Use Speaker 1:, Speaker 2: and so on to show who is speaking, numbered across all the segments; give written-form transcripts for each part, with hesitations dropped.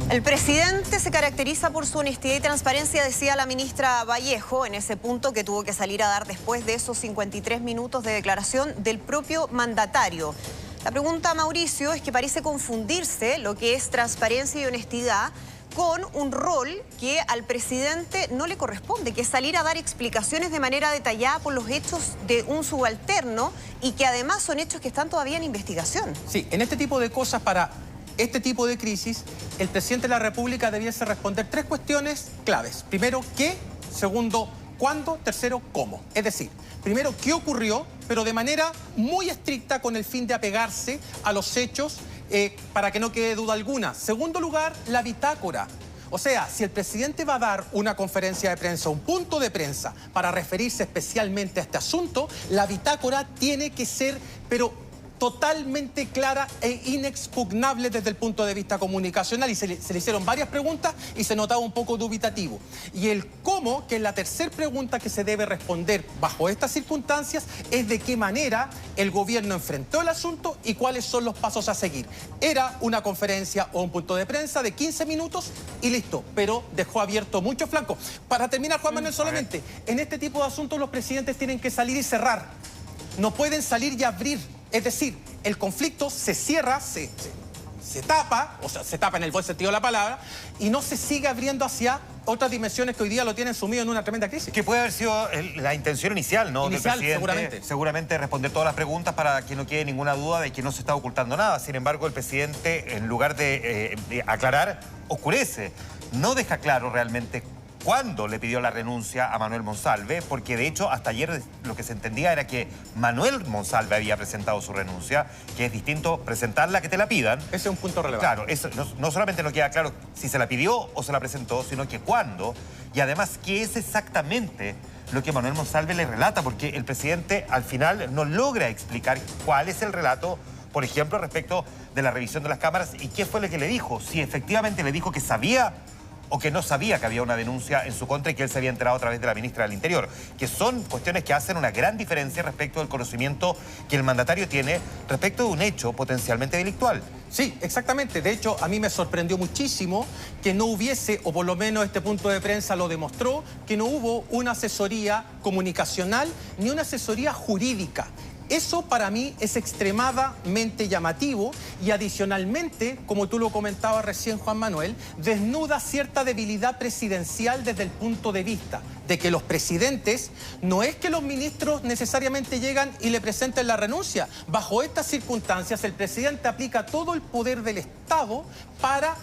Speaker 1: El presidente se caracteriza por su honestidad y transparencia, decía la ministra Vallejo, en ese punto que tuvo que salir a dar después de esos 53 minutos de declaración del propio mandatario. La pregunta, Mauricio, es que parece confundirse lo que es transparencia y honestidad con un rol que al presidente no le corresponde, que es salir a dar explicaciones de manera detallada por los hechos de un subalterno y que además son hechos que están todavía en investigación.
Speaker 2: Sí, en este tipo de cosas, para este tipo de crisis, el presidente de la República debiese responder tres cuestiones claves. Primero, ¿qué? Segundo, ¿cuándo? Tercero, ¿cómo? Es decir, primero, ¿qué ocurrió? Pero de manera muy estricta con el fin de apegarse a los hechos para que no quede duda alguna. Segundo lugar, la bitácora. O sea, si el presidente va a dar una conferencia de prensa, un punto de prensa, para referirse especialmente a este asunto, la bitácora tiene que ser, pero totalmente clara e inexpugnable desde el punto de vista comunicacional, y se le hicieron varias preguntas y se notaba un poco dubitativo. Y el cómo, que es la tercera pregunta que se debe responder bajo estas circunstancias, es de qué manera el gobierno enfrentó el asunto y cuáles son los pasos a seguir. Era una conferencia o un punto de prensa de 15 minutos y listo, pero dejó abierto muchos flancos. Para terminar, Juan Manuel, solamente, en este tipo de asuntos los presidentes tienen que salir y cerrar. No pueden salir y abrir. Es decir, el conflicto se cierra, se tapa, o sea, se tapa en el buen sentido de la palabra, y no se sigue abriendo hacia otras dimensiones que hoy día lo tienen sumido en una tremenda crisis.
Speaker 3: Que puede haber sido la intención inicial, ¿no?
Speaker 2: Inicial,
Speaker 3: del presidente, seguramente responder todas las preguntas para que no quede ninguna duda de que no se está ocultando nada. Sin embargo, el presidente, en lugar de aclarar, oscurece. No deja claro realmente cuándo le pidió la renuncia a Manuel Monsalve, porque de hecho hasta ayer lo que se entendía era que Manuel Monsalve había presentado su renuncia, que es distinto presentarla que te la pidan.
Speaker 2: Ese es un punto relevante.
Speaker 3: Claro, eso no solamente no queda claro si se la pidió o se la presentó, sino que cuándo, y además qué es exactamente lo que Manuel Monsalve le relata, porque el presidente al final no logra explicar cuál es el relato, por ejemplo, respecto de la revisión de las cámaras y qué fue lo que le dijo, si efectivamente le dijo que sabía o que no sabía que había una denuncia en su contra y que él se había enterado a través de la ministra del Interior, que son cuestiones que hacen una gran diferencia respecto del conocimiento que el mandatario tiene respecto de un hecho potencialmente delictual.
Speaker 2: Sí, exactamente. De hecho, a mí me sorprendió muchísimo que no hubiese, o por lo menos este punto de prensa lo demostró, que no hubo una asesoría comunicacional ni una asesoría jurídica. Eso para mí es extremadamente llamativo y adicionalmente, como tú lo comentabas recién, Juan Manuel, desnuda cierta debilidad presidencial desde el punto de vista de que los presidentes, no es que los ministros necesariamente llegan y le presenten la renuncia. Bajo estas circunstancias, el presidente aplica todo el poder del Estado para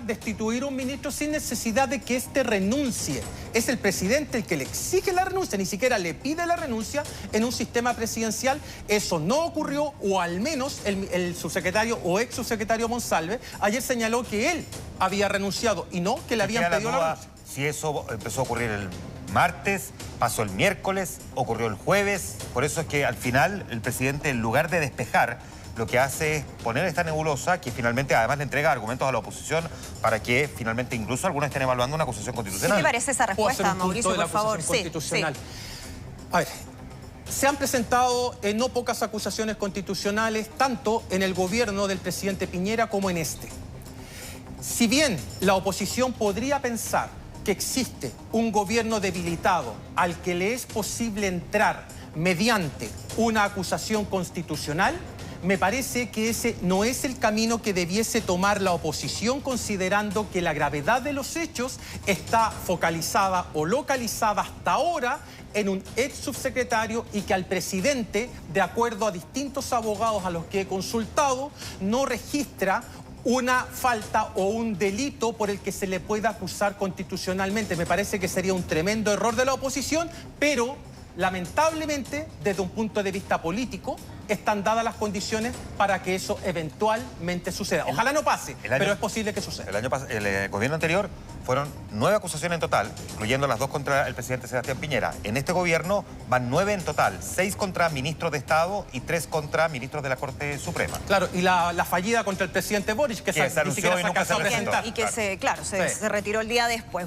Speaker 2: destituir a un ministro sin necesidad de que éste renuncie. Es el presidente el que le exige la renuncia, ni siquiera le pide la renuncia en un sistema presidencial. Eso no ocurrió, o al menos el subsecretario o ex subsecretario Monsalve ayer señaló que él había renunciado y no que le habían pedido la renuncia.
Speaker 3: Si eso empezó a ocurrir el martes, pasó el miércoles, ocurrió el jueves. Por eso es que al final el presidente, en lugar de despejar, lo que hace es poner esta nebulosa que finalmente además le entrega argumentos a la oposición para que finalmente incluso algunos estén evaluando una acusación constitucional.
Speaker 1: ¿Qué te parece esa respuesta, Mauricio, por favor?
Speaker 2: Constitucional. A ver, se han presentado no pocas acusaciones constitucionales, tanto en el gobierno del presidente Piñera como en este. Si bien la oposición podría pensar que existe un gobierno debilitado al que le es posible entrar mediante una acusación constitucional, me parece que ese no es el camino que debiese tomar la oposición, considerando que la gravedad de los hechos está focalizada o localizada hasta ahora en un ex subsecretario y que al presidente, de acuerdo a distintos abogados a los que he consultado, no registra una falta o un delito por el que se le pueda acusar constitucionalmente. Me parece que sería un tremendo error de la oposición, pero lamentablemente, desde un punto de vista político, están dadas las condiciones para que eso eventualmente suceda. Ojalá no pase, pero es posible que suceda.
Speaker 3: El gobierno anterior fueron 9 acusaciones en total, incluyendo las 2 contra el presidente Sebastián Piñera. En este gobierno van 9 en total, 6 contra ministros de Estado y 3 contra ministros de la Corte Suprema.
Speaker 2: Claro, y la fallida contra el presidente Boric, que
Speaker 3: se anunció y nunca se presentó.
Speaker 1: Y que se retiró el día después.